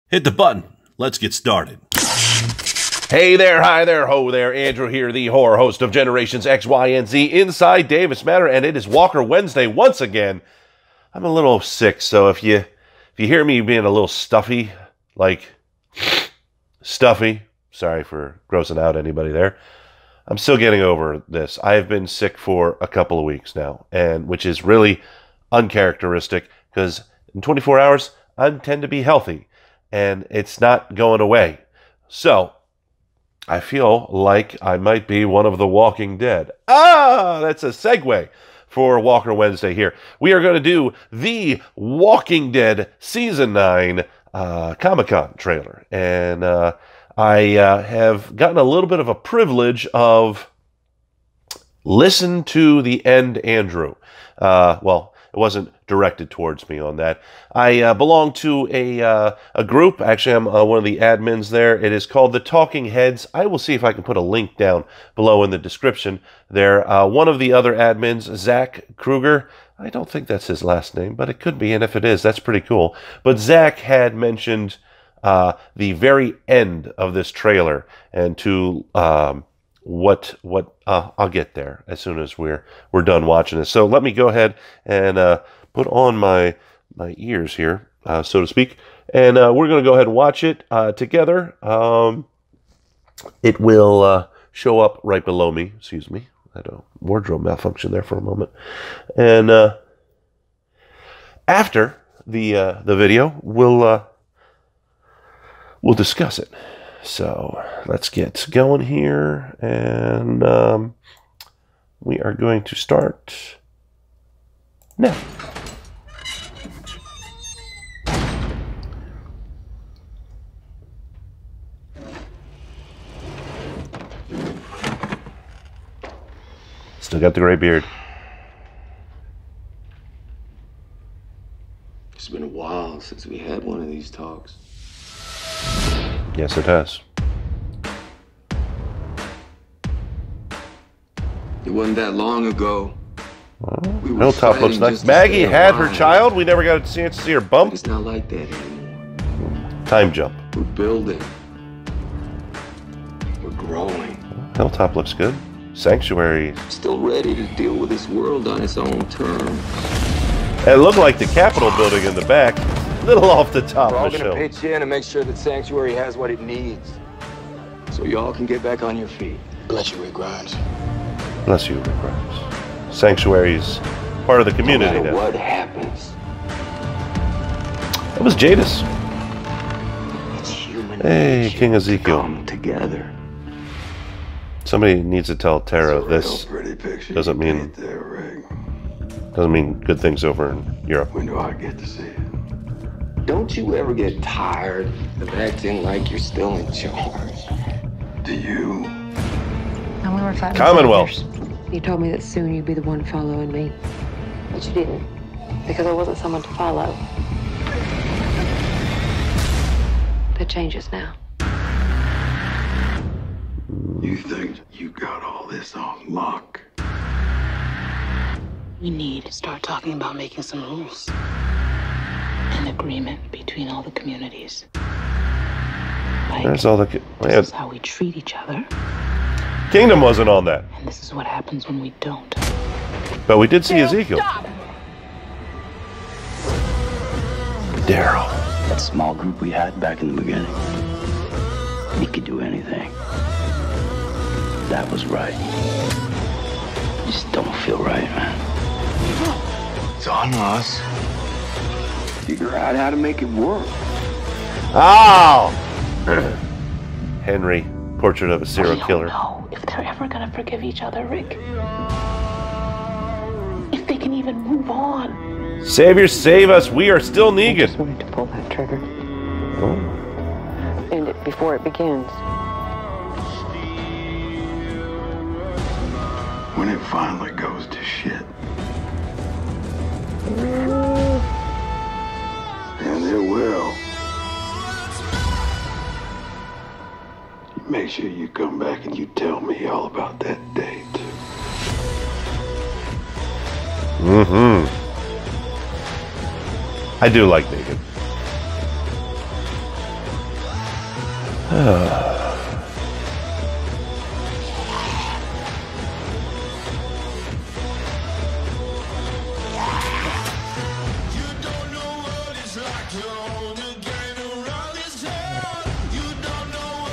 Hit the button. Let's get started. Hey there, hi there, ho there. Andrew here, the horror host of Generations X, Y, and Z inside Davis Manor, and it is Walker Wednesday once again. I'm a little sick, so if you hear me being a little stuffy, sorry for grossing out anybody there. I'm still getting over this. I have been sick for a couple of weeks now, and which is really uncharacteristic because in 24 hours, I tend to be healthy. And it's not going away. So, I feel like I might be one of the Walking Dead. That's a segue for Walker Wednesday here. We are going to do the Walking Dead Season 9 Comic-Con trailer. And I have gotten a little bit of a privilege of listen to the end, Andrew. Well, it wasn't directed towards me on that. I belong to a group. Actually, I'm one of the admins there. It is called The Talking Heads. I will see if I can put a link down below in the description there. One of the other admins, Zach Kruger, I don't think that's his last name, but it could be, and if it is, that's pretty cool. But Zach had mentioned the very end of this trailer, and to I'll get there as soon as we're done watching this. So let me go ahead and put on my ears here, so to speak, and we're going to go ahead and watch it together. It will show up right below me. Excuse me, I had a wardrobe malfunction there for a moment. And after the video, we'll discuss it. So let's get going here, and we are going to start now. Still got the gray beard. It's been a while since we had one of these talks. Yes, it has. It wasn't that long ago. Well, We were Hilltop looks fighting nice. just to Maggie stay had her alive. child. We never got a chance to see her But bump. it's not like that anymore. Time jump. We're building. We're growing. Hilltop looks good. Sanctuary. Still ready to deal with this world on its own terms. It looked like the Capitol building in the back. A little off the top We're all of the gonna show. pitch in and make sure that Sanctuary has what it needs. So y'all can get back on your feet. Bless you, Rick Grimes. Bless you, Rick Grimes. Sanctuary's part of the community No matter now. what happens, That was Jadis. it's human Hey, nature King to Ezekiel. come together. Somebody needs to tell Tara this doesn't mean good things over in Europe. When do I get to see it? Don't you ever get tired of acting like you're still in charge? Do you? And we were fighting Commonwealth. saviors. You told me that soon you'd be the one following me. But you didn't. Because I wasn't someone to follow. That changes now. You think you got all this on lock? We need to start talking about making some rules. An agreement between all the communities. Like, There's all the... this is how we treat each other, Kingdom wasn't on that. and this is what happens when we don't. But we did see Ezekiel. Daryl. That small group we had back in the beginning. We could do anything. That was right. Just don't feel right, man. It's on us. Figure out how to make it work. Oh! Henry, portrait of a serial We killer. don't know if they're ever gonna forgive each other, Rick. If they can even move on. Savior, save us. We are still I just Negan. wanted to pull that trigger. Oh. End it before it begins. When it finally goes to shit. And it will. Make sure you come back and you tell me all about that day, too. Mm-hmm. I do like Negan.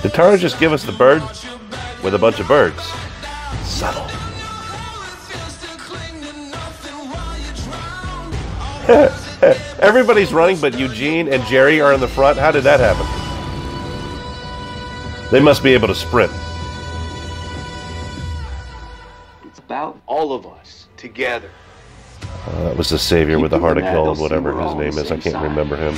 Did Tara just give us the bird with a bunch of birds? Subtle. Everybody's running, but Eugene and Jerry are in the front. How did that happen? They must be able to sprint. It's about all of us together. That was the savior with the heart of gold, whatever his name is. I can't remember him.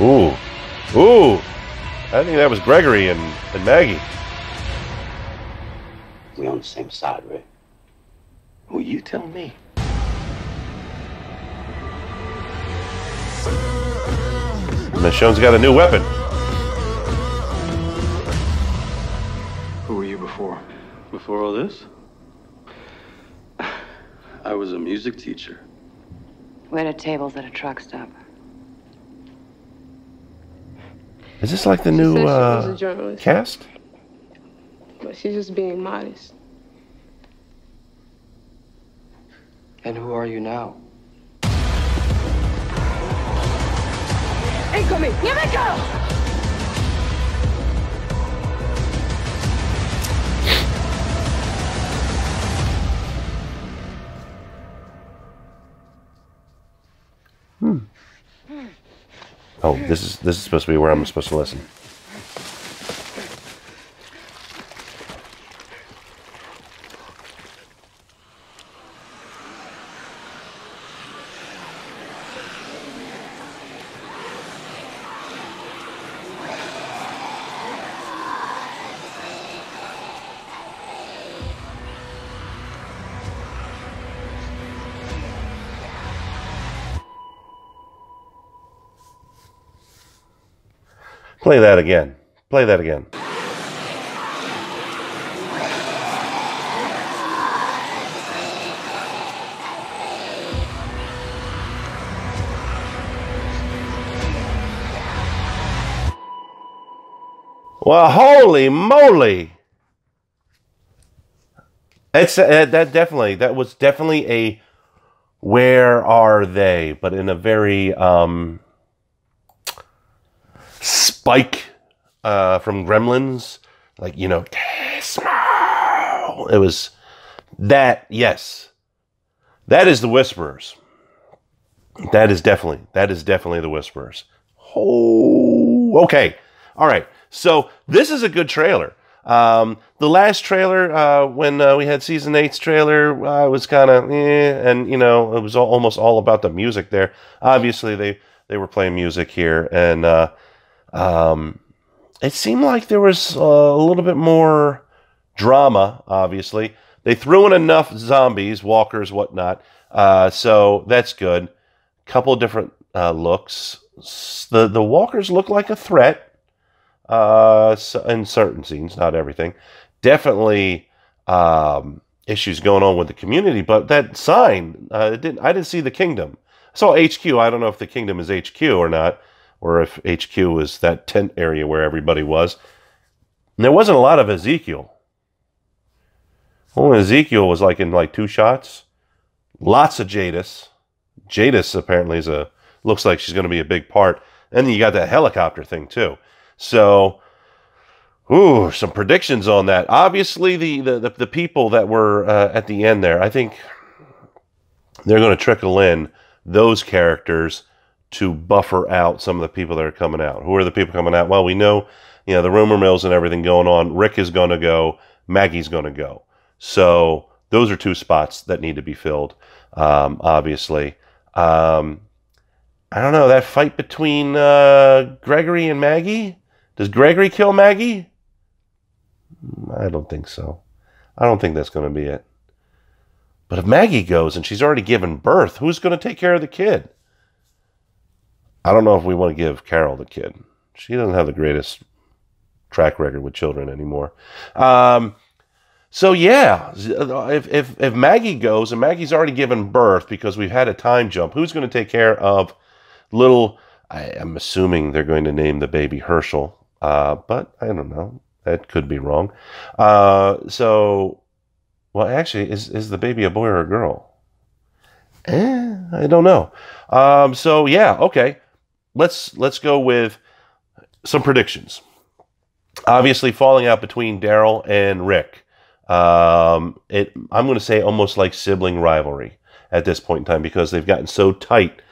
Ooh. Ooh. I think that was Gregory and Maggie. We on the same side, Rick. Well, you tell me. Michonne's got a new weapon. Who were you before? Before all this, I was a music teacher. Wait at tables at a truck stop. Is this like the new cast? But she's just being modest. And who are you now? Incoming! Here we go! Oh, this is supposed to be where I'm supposed to listen. Play that again. Play that again. Well, holy moly! It's that was definitely a where are they, but in a very Spike from Gremlins, like, you know, it was that. Yes, that is the Whisperers. That is definitely the Whisperers. Oh, okay, all right. So this is a good trailer. The last trailer, when we had season 8's trailer, was kind of and you know, it was almost all about the music there. Obviously, they were playing music here, and it seemed like there was a little bit more drama. Obviously, they threw in enough zombies, walkers, whatnot. So that's good. Couple different looks. The walkers look like a threat. In certain scenes, not everything. Definitely issues going on with the community, but that sign, I didn't see the kingdom. I saw HQ. I don't know if the kingdom is HQ or not, or if HQ was that tent area where everybody was. And there wasn't a lot of Ezekiel. Only Ezekiel was like in like 2 shots. Lots of Jadis. Jadis apparently looks like she's going to be a big part. And then you got that helicopter thing too. So, ooh, some predictions on that. Obviously, the people that were at the end there, I think they're going to trickle in those characters to buffer out some of the people that are coming out. Who are the people coming out? Well, we know, you know, the rumor mills and everything going on. Rick is going to go. Maggie's going to go. So those are 2 spots that need to be filled, obviously. I don't know, that fight between Gregory and Maggie? Does Gregory kill Maggie? I don't think so. I don't think that's going to be it. But if Maggie goes and she's already given birth, who's going to take care of the kid? I don't know if we want to give Carol the kid. She doesn't have the greatest track record with children anymore. So yeah, if Maggie goes, and Maggie's already given birth because we've had a time jump, who's going to take care of little? I'm assuming they're going to name the baby Herschel, but I don't know. That could be wrong. Well, actually, is the baby a boy or a girl? I don't know. So yeah, okay. Let's go with some predictions. Obviously, falling out between Daryl and Rick. I'm going to say almost like sibling rivalry at this point in time because they've gotten so tight,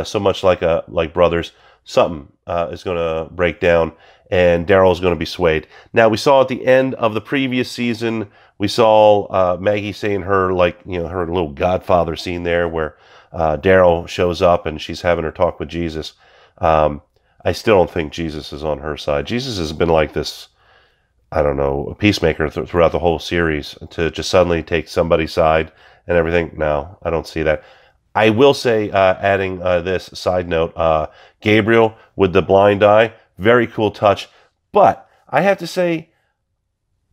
so much like brothers. Something is going to break down, and Daryl is going to be swayed. Now, we saw at the end of the previous season, we saw Maggie saying her her little Godfather scene there, where Daryl shows up and she's having her talk with Jesus. I still don't think Jesus is on her side. Jesus has been like this, I don't know, a peacemaker throughout the whole series, to just suddenly take somebody's side and everything. No, I don't see that. I will say, adding this side note, Gabriel with the blind eye, very cool touch. But I have to say,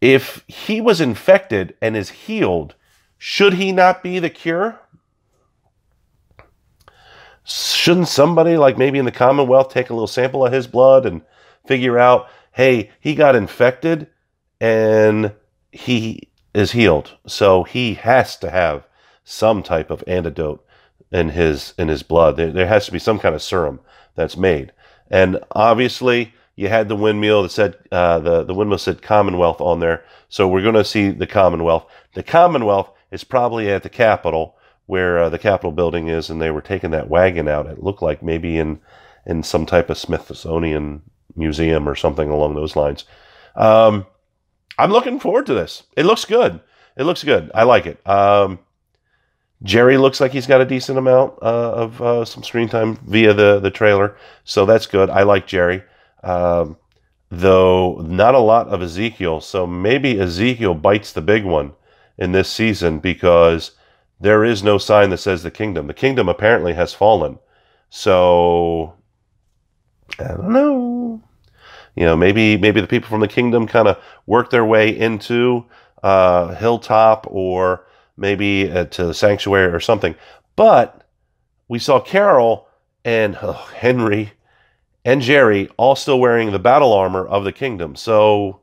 if he was infected and is healed, should he not be the cure? Shouldn't somebody, like maybe in the Commonwealth, take a little sample of his blood and figure out, hey, he got infected and he is healed, so he has to have some type of antidote in his blood. There has to be some kind of serum that's made. And obviously, you had the windmill that said the windmill said Commonwealth on there, so we're going to see the Commonwealth. The Commonwealth is probably at the Capitol, where the Capitol building is, and they were taking that wagon out. It looked like maybe in some type of Smithsonian museum or something along those lines. I'm looking forward to this. It looks good. It looks good. I like it. Jerry looks like he's got a decent amount of some screen time via the trailer, so that's good. I like Jerry. Though not a lot of Ezekiel, so maybe Ezekiel bites the big one in this season, because there is no sign that says the kingdom. The kingdom apparently has fallen. So, I don't know. Maybe the people from the kingdom kind of work their way into Hilltop, or maybe to the sanctuary or something. But we saw Carol and Henry and Jerry all still wearing the battle armor of the kingdom. So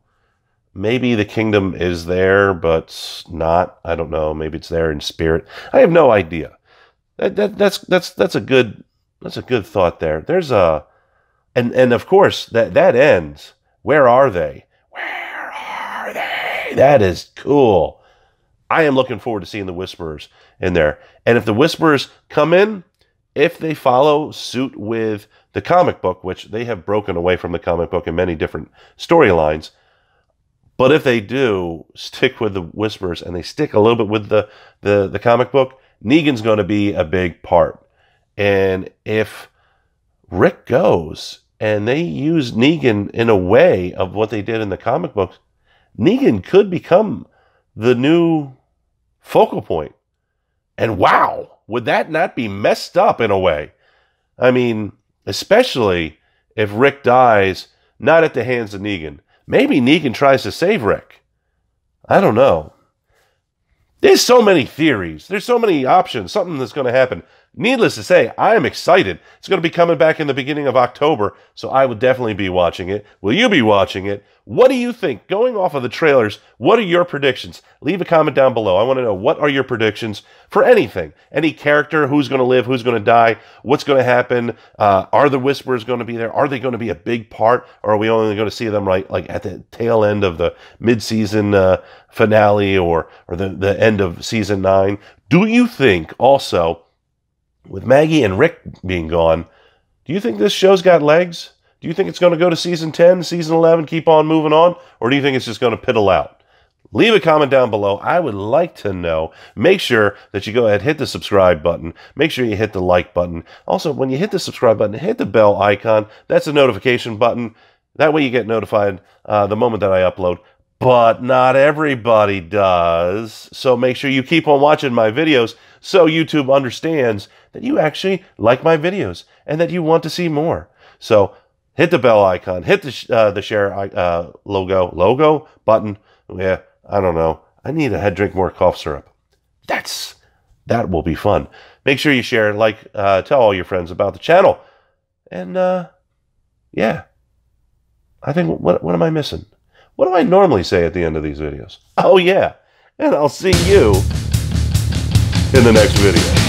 maybe the kingdom is there, but not. I don't know. Maybe it's there in spirit. I have no idea. That's a good thought there. There's a and of course that ends. Where are they? Where are they? That is cool. I am looking forward to seeing the Whisperers in there. And if the Whisperers come in, if they follow suit with the comic book, which they have broken away from the comic book in many different storylines, but if they do stick with the Whisperers and they stick a little bit with the comic book, Negan's going to be a big part. And if Rick goes and they use Negan in a way of what they did in the comic books, Negan could become the new focal point. And wow, would that not be messed up in a way? I mean, especially if Rick dies not at the hands of Negan. Maybe Negan tries to save Rick. I don't know. There's so many theories. There's so many options. Something that's going to happen. Needless to say, I am excited. It's going to be coming back in the beginning of October, so I would definitely be watching it. Will you be watching it? What do you think? Going off of the trailers, what are your predictions? Leave a comment down below. I want to know, what are your predictions for anything? Any character, who's going to live, who's going to die, what's going to happen? Are the Whisperers going to be there? Are they going to be a big part, or are we only going to see them like at the tail end of the mid-season finale, or the end of season 9? Do you think also, with Maggie and Rick being gone, do you think this show's got legs? Do you think it's going to go to season 10, season 11, keep on moving on? Or do you think it's just going to piddle out? Leave a comment down below. I would like to know. Make sure that you go ahead, hit the subscribe button. Make sure you hit the like button. Also, when you hit the subscribe button, hit the bell icon. That's a notification button. That way you get notified the moment that I upload. But not everybody does. So make sure you keep on watching my videos so YouTube understands that you actually like my videos and that you want to see more. So hit the bell icon, hit the share logo button. Yeah, I don't know. I need to drink more cough syrup. That will be fun. Make sure you share, like, tell all your friends about the channel. And, yeah. I think, what am I missing? What do I normally say at the end of these videos? Oh, yeah. And I'll see you in the next video.